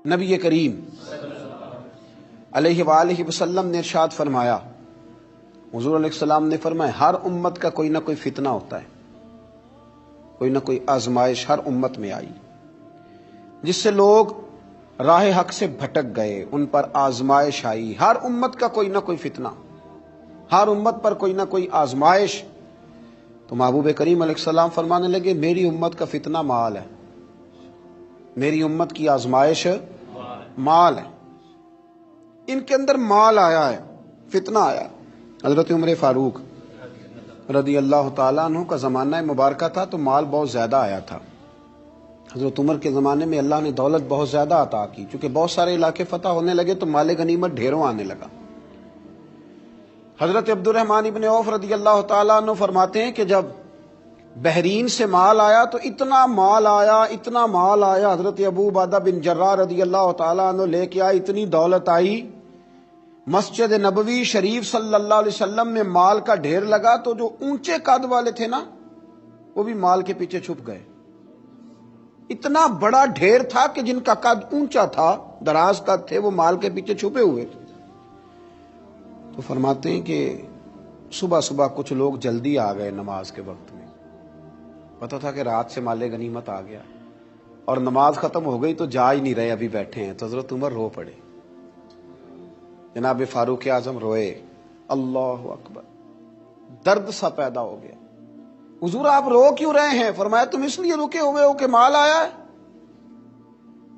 نبی کریم علیہ وآلہ وسلم نے ارشاد فرمایا، حضور علیہ السلام نے فرمایا، ہر امت کا کوئی نہ کوئی فتنہ ہوتا ہے، کوئی نہ کوئی آزمائش ہر امت میں آئی جس سے لوگ راہ حق سے بھٹک گئے، ان پر آزمائش آئی۔ ہر امت کا کوئی نہ کوئی فتنہ، ہر امت پر کوئی نہ کوئی آزمائش۔ تو محبوب کریم علیہ السلام فرمانے لگے، میری امت کا فتنہ مال ہے، میری امت کی آزمائش مال ہے، ان کے اندر مال آیا ہے، فتنہ آیا۔ حضرت عمر فاروق رضی اللہ تعالیٰ عنہ کا زمانہ مبارکہ تھا تو مال بہت زیادہ آیا تھا۔ حضرت عمر کے زمانے میں اللہ نے دولت بہت زیادہ عطا کی، چونکہ بہت سارے علاقے فتح ہونے لگے تو مال غنیمت ڈھیروں آنے لگا۔ حضرت عبد الرحمن ابن عوف رضی اللہ تعالیٰ عنہ فرماتے ہیں کہ جب بحرین سے مال آیا تو اتنا مال آیا، اتنا مال آیا، حضرت ابو عبیدہ بن جراح رضی اللہ تعالیٰ عنہ لے کے آئے، اتنی دولت آئی، مسجد نبوی شریف صلی اللہ علیہ وسلم میں مال کا ڈھیر لگا تو جو اونچے قد والے تھے نا وہ بھی مال کے پیچھے چھپ گئے۔ اتنا بڑا ڈھیر تھا کہ جن کا قد اونچا تھا، دراز قد تھے، وہ مال کے پیچھے چھپے ہوئے تھے۔ تو فرماتے ہیں کہ صبح صبح کچھ لوگ جلدی آ گئے نماز کے وقت میں، پتہ تھا کہ رات سے مال غنیمت آ گیا، اور نماز ختم ہو گئی تو جا ہی نہیں رہے، ابھی بیٹھے ہیں۔ تو حضرت عمر رو پڑے، جناب فاروق اعظم روئے، اللہ اکبر، درد سا پیدا ہو گیا۔ حضور آپ رو کیوں رہے ہیں؟ فرمایا تم اس لیے رکے ہوئے ہو کہ مال آیا ہے؟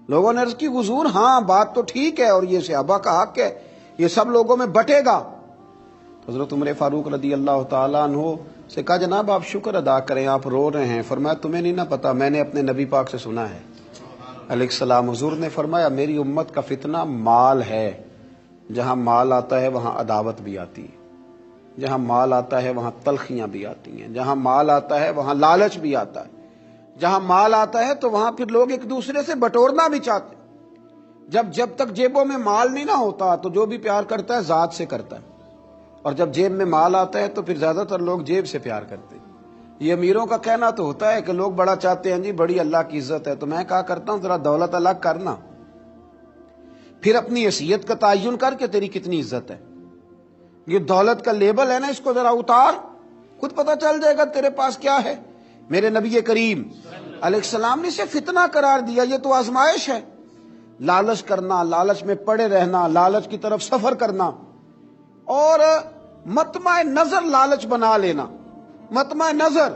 لوگوں نے عرض کی حضور ہاں بات تو ٹھیک ہے، اور یہ صحابہ کا حق ہے، یہ سب لوگوں میں بٹے گا۔ تو حضرت عمر فاروق رضی اللہ تعالیٰ عنہ سے کہا جناب آپ شکر ادا کریں، آپ رو رہے ہیں۔ فرمایا تمہیں نہیں نہ پتا، میں نے اپنے نبی پاک سے سنا ہے علیہ السلام، حضور نے فرمایا میری امت کا فتنہ مال ہے، جہاں مال آتا ہے وہاں عداوت بھی آتی ہے، جہاں مال آتا ہے وہاں تلخیاں بھی آتی ہیں، جہاں مال آتا ہے وہاں لالچ بھی آتا ہے، جہاں مال آتا ہے تو وہاں پھر لوگ ایک دوسرے سے بٹورنا بھی چاہتے ہیں۔ جب تک جیبوں میں مال نہیں نہ ہوتا تو جو بھی پیار کرتا ہے ذات سے کرتا ہے، اور جب جیب میں مال آتا ہے تو پھر زیادہ تر لوگ جیب سے پیار کرتے ہیں۔ یہ امیروں کا کہنا تو ہوتا ہے کہ لوگ بڑا چاہتے ہیں، جی بڑی اللہ کی عزت ہے، تو میں کہا کرتا ہوں ذرا دولت الگ کرنا، پھر اپنی حیثیت کا تعین کر کے تیری کتنی عزت ہے۔ یہ دولت کا لیبل ہے نا، اس کو ذرا اتار، خود پتہ چل جائے گا تیرے پاس کیا ہے۔ میرے نبی کریم علیہ السلام نے اسے فتنہ قرار دیا، یہ تو آزمائش ہے۔ لالچ کرنا، لالچ میں پڑے رہنا، لالچ کی طرف سفر کرنا، اور مطمع نظر لالچ بنا لینا، مطمع نظر۔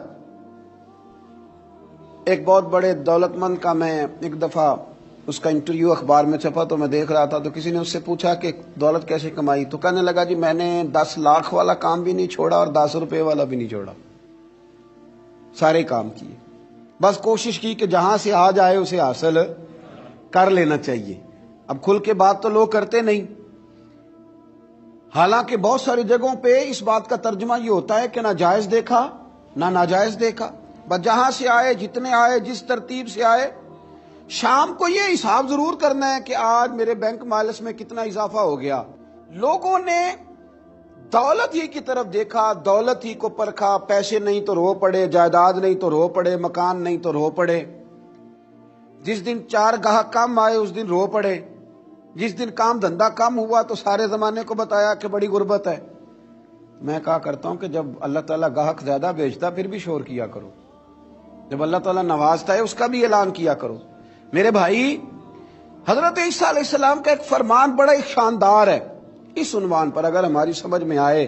ایک بہت بڑے دولت مند کا میں ایک دفعہ اس کا انٹرویو اخبار میں چھپا تو میں دیکھ رہا تھا، تو کسی نے اس سے پوچھا کہ دولت کیسے کمائی؟ تو کہنے لگا جی میں نے 10 لاکھ والا کام بھی نہیں چھوڑا اور 10 روپے والا بھی نہیں چھوڑا، سارے کام کیے، بس کوشش کی کہ جہاں سے آ جائے اسے حاصل کر لینا چاہیے۔ اب کھل کے بات تو لوگ کرتے نہیں، حالانکہ بہت ساری جگہوں پہ اس بات کا ترجمہ یہ ہوتا ہے کہ نہ جائز دیکھا نہ ناجائز دیکھا، بس جہاں سے آئے، جتنے آئے، جس ترتیب سے آئے۔ شام کو یہ حساب ضرور کرنا ہے کہ آج میرے بینک بیلنس میں کتنا اضافہ ہو گیا۔ لوگوں نے دولت ہی کی طرف دیکھا، دولت ہی کو پرکھا، پیسے نہیں تو رو پڑے، جائیداد نہیں تو رو پڑے، مکان نہیں تو رو پڑے۔ جس دن 4 گاہک کم آئے اس دن رو پڑے، جس دن کام دھندا کم ہوا تو سارے زمانے کو بتایا کہ بڑی غربت ہے۔ میں کہا کرتا ہوں کہ جب اللہ تعالیٰ گاہک زیادہ بھیجتا پھر بھی شور کیا کرو، جب اللہ تعالیٰ نوازتا ہے اس کا بھی اعلان کیا کرو۔ میرے بھائی، حضرت عیسیٰ علیہ السلام کا ایک فرمان بڑا ہی شاندار ہے، اس عنوان پر اگر ہماری سمجھ میں آئے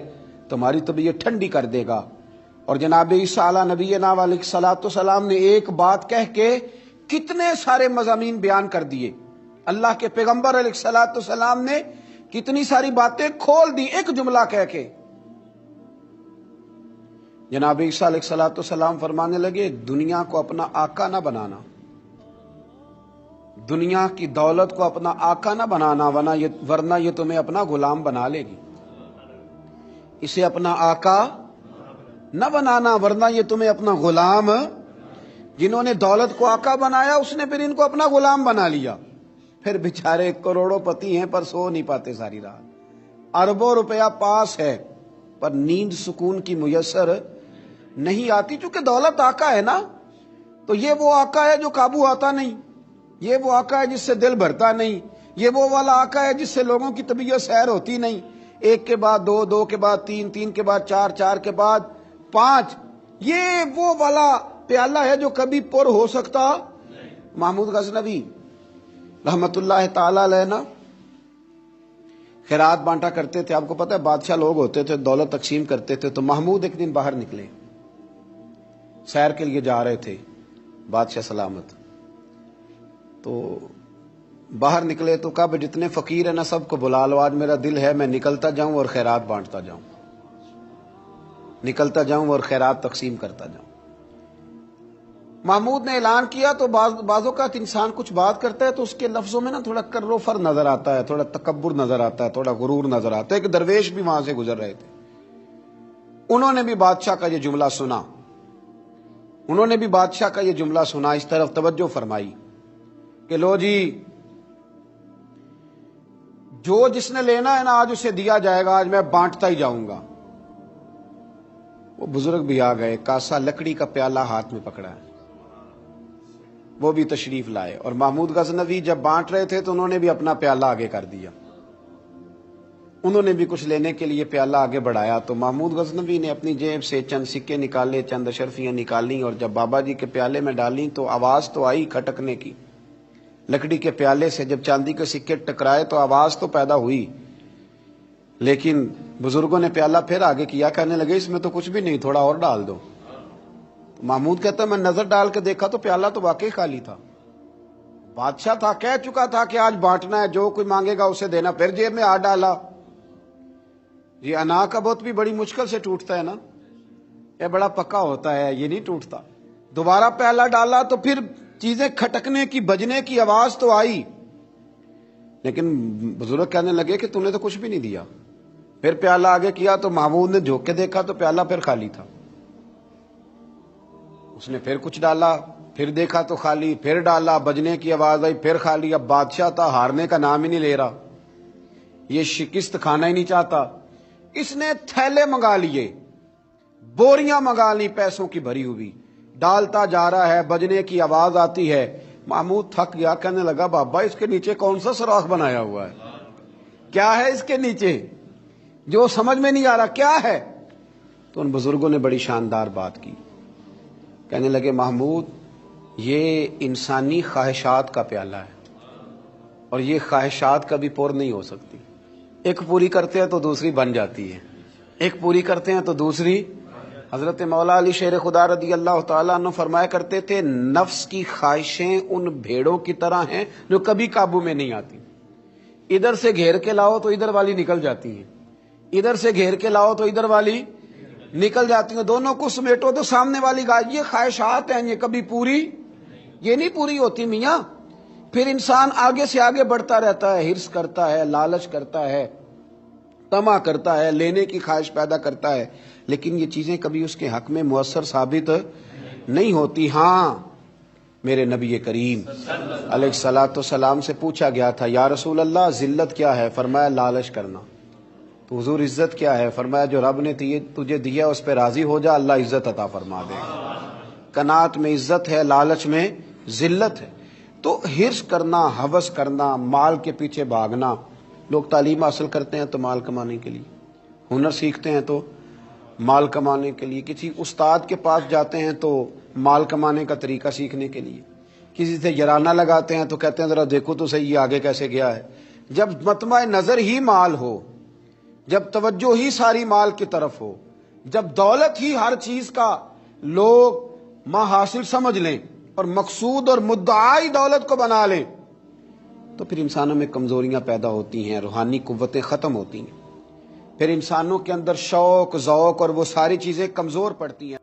تو ہماری طبیعت ٹھنڈی کر دے گا۔ اور جناب عیسیٰ علیہ نبینا علیہ الصلوۃ والسلام نے ایک بات کہہ کے کتنے سارے مضامین بیان کر دیے، اللہ کے پیغمبر علیہ الصلوۃ والسلام نے کتنی ساری باتیں کھول دی ایک جملہ کہہ کے۔ جناب عیسیٰ علیہ الصلوۃ والسلام فرمانے لگے دنیا کو اپنا آقا نہ بنانا، دنیا کی دولت کو اپنا آقا نہ بنانا، ورنہ یہ تمہیں اپنا غلام بنا لے گی۔ اسے اپنا آقا نہ بنانا ورنہ یہ تمہیں اپنا غلام۔ جنہوں نے دولت کو آقا بنایا اس نے پھر ان کو اپنا غلام بنا لیا، پھر بیچارے کروڑوں پتی ہیں پر سو نہیں پاتے ساری رات، اربوں روپیہ پاس ہے پر نیند سکون کی میسر نہیں آتی، چونکہ دولت آقا ہے نا، تو یہ وہ آقا ہے جو قابو آتا نہیں۔ یہ وہ آقا ہے جس سے دل بھرتا نہیں، یہ وہ والا آقا ہے جس سے لوگوں کی طبیعت سیر ہوتی نہیں، ایک کے بعد دو، دو کے بعد تین، تین کے بعد چار، چار کے بعد پانچ، یہ وہ والا پیالہ ہے جو کبھی پر ہو سکتا۔ محمود غزنوی رحمت اللہ تعالی علیہ نا خیرات بانٹا کرتے تھے، آپ کو پتہ ہے بادشاہ لوگ ہوتے تھے، دولت تقسیم کرتے تھے، تو محمود ایک دن باہر نکلے، سیر کے لیے جا رہے تھے بادشاہ سلامت، تو باہر نکلے تو کہا جتنے فقیر ہیں نا سب کو بلا لو، آج میرا دل ہے میں نکلتا جاؤں اور خیرات بانٹتا جاؤں، نکلتا جاؤں اور خیرات تقسیم کرتا جاؤں۔ محمود نے اعلان کیا تو بعض اوقات انسان کچھ بات کرتا ہے تو اس کے لفظوں میں نا تھوڑا کر و فر نظر آتا ہے، تھوڑا تکبر نظر آتا ہے، تھوڑا غرور نظر آتا ہے۔ کہ درویش بھی وہاں سے گزر رہے تھے، انہوں نے بھی بادشاہ کا یہ جملہ سنا، انہوں نے بھی بادشاہ کا یہ جملہ سنا، اس طرف توجہ فرمائی کہ لو جی جو جس نے لینا ہے نا آج اسے دیا جائے گا، آج میں بانٹتا ہی جاؤں گا۔ وہ بزرگ بھی آ گئے، کاسا لکڑی کا پیالہ ہاتھ میں پکڑا ہے، وہ بھی تشریف لائے، اور محمود غزنوی جب بانٹ رہے تھے تو انہوں نے بھی اپنا پیالہ آگے کر دیا، انہوں نے بھی کچھ لینے کے لیے پیالہ آگے بڑھایا۔ تو محمود غزنوی نے اپنی جیب سے چند سکے نکالے، چند اشرفیاں نکالیں، اور جب بابا جی کے پیالے میں ڈالیں تو آواز تو آئی کھٹکنے کی، لکڑی کے پیالے سے جب چاندی کے سکے ٹکرائے تو آواز تو پیدا ہوئی، لیکن بزرگوں نے پیالہ پھر آگے کیا، کہنے لگے اس میں تو کچھ بھی نہیں، تھوڑا اور ڈال دو۔ محمود کہتا ہے میں نظر ڈال کے دیکھا تو پیالہ تو واقعی خالی تھا، بادشاہ تھا، کہہ چکا تھا کہ آج بانٹنا ہے، جو کوئی مانگے گا اسے دینا، پھر جیب میں ہاتھ ڈالا۔ یہ انا کا بت بھی بڑی مشکل سے ٹوٹتا ہے نا، یہ بڑا پکا ہوتا ہے، یہ نہیں ٹوٹتا۔ دوبارہ پیالہ ڈالا تو پھر چیزیں کھٹکنے کی، بجنے کی آواز تو آئی، لیکن بزرگ کہنے لگے کہ تم نے تو کچھ بھی نہیں دیا۔ پھر پیالہ آگے کیا تو محمود نے جھوک کے دیکھا تو پیالہ پھر خالی تھا، اس نے پھر کچھ ڈالا، پھر دیکھا تو خالی، پھر ڈالا، بجنے کی آواز آئی، پھر خالی۔ اب بادشاہ تھا، ہارنے کا نام ہی نہیں لے رہا، یہ شکست کھانا ہی نہیں چاہتا، اس نے تھیلے منگا لیے، بوریاں منگا لی پیسوں کی بھری ہوئی، ڈالتا جا رہا ہے، بجنے کی آواز آتی ہے۔ محمود تھک گیا، کہنے لگا بابا اس کے نیچے کون سا سوراخ بنایا ہوا ہے، کیا ہے اس کے نیچے، جو سمجھ میں نہیں آ رہا کیا ہے۔ تو ان بزرگوں نے بڑی شاندار بات کی، کہنے لگے محمود یہ انسانی خواہشات کا پیالہ ہے، اور یہ خواہشات کبھی پور نہیں ہو سکتی، ایک پوری کرتے ہیں تو دوسری بن جاتی ہے، ایک پوری کرتے ہیں تو دوسری۔ حضرت مولا علی شیر خدا رضی اللہ تعالیٰ عنہ فرمایا کرتے تھے نفس کی خواہشیں ان بھیڑوں کی طرح ہیں جو کبھی قابو میں نہیں آتی، ادھر سے گھیر کے لاؤ تو ادھر والی نکل جاتی ہیں، ادھر سے گھیر کے لاؤ تو ادھر والی نکل جاتی ہیں، دونوں کو سمیٹو تو سامنے والی گائے۔ یہ خواہشات ہیں، یہ کبھی پوری یہ نہیں پوری ہوتی میاں۔ پھر انسان آگے سے آگے بڑھتا رہتا ہے، ہرس کرتا ہے، لالچ کرتا ہے، طمع کرتا ہے، لینے کی خواہش پیدا کرتا ہے، لیکن یہ چیزیں کبھی اس کے حق میں مؤثر ثابت نہیں ہوتی۔ ہاں میرے نبی کریم علیہ الصلوۃ والسلام سے پوچھا گیا تھا یا رسول اللہ ذلت کیا ہے؟ فرمایا لالچ کرنا۔ تو حضور عزت کیا ہے؟ فرمایا جو رب نے تجھے دیا اس پہ راضی ہو جا، اللہ عزت عطا فرما دے گا۔ قناعت میں عزت ہے، لالچ میں ذلت ہے۔ تو ہرس کرنا، ہوس کرنا، مال کے پیچھے بھاگنا، لوگ تعلیم حاصل کرتے ہیں تو مال کمانے کے لیے، ہنر سیکھتے ہیں تو مال کمانے کے لیے، کسی استاد کے پاس جاتے ہیں تو مال کمانے کا طریقہ سیکھنے کے لیے، کسی سے یارانہ لگاتے ہیں تو کہتے ہیں ذرا دیکھو تو صحیح یہ آگے کیسے گیا ہے۔ جب مطمع نظر ہی مال ہو، جب توجہ ہی ساری مال کی طرف ہو، جب دولت ہی ہر چیز کا لوگ حاصل سمجھ لیں اور مقصود اور مدعائی دولت کو بنا لیں، تو پھر انسانوں میں کمزوریاں پیدا ہوتی ہیں، روحانی قوتیں ختم ہوتی ہیں، پھر انسانوں کے اندر شوق، ذوق اور وہ ساری چیزیں کمزور پڑتی ہیں۔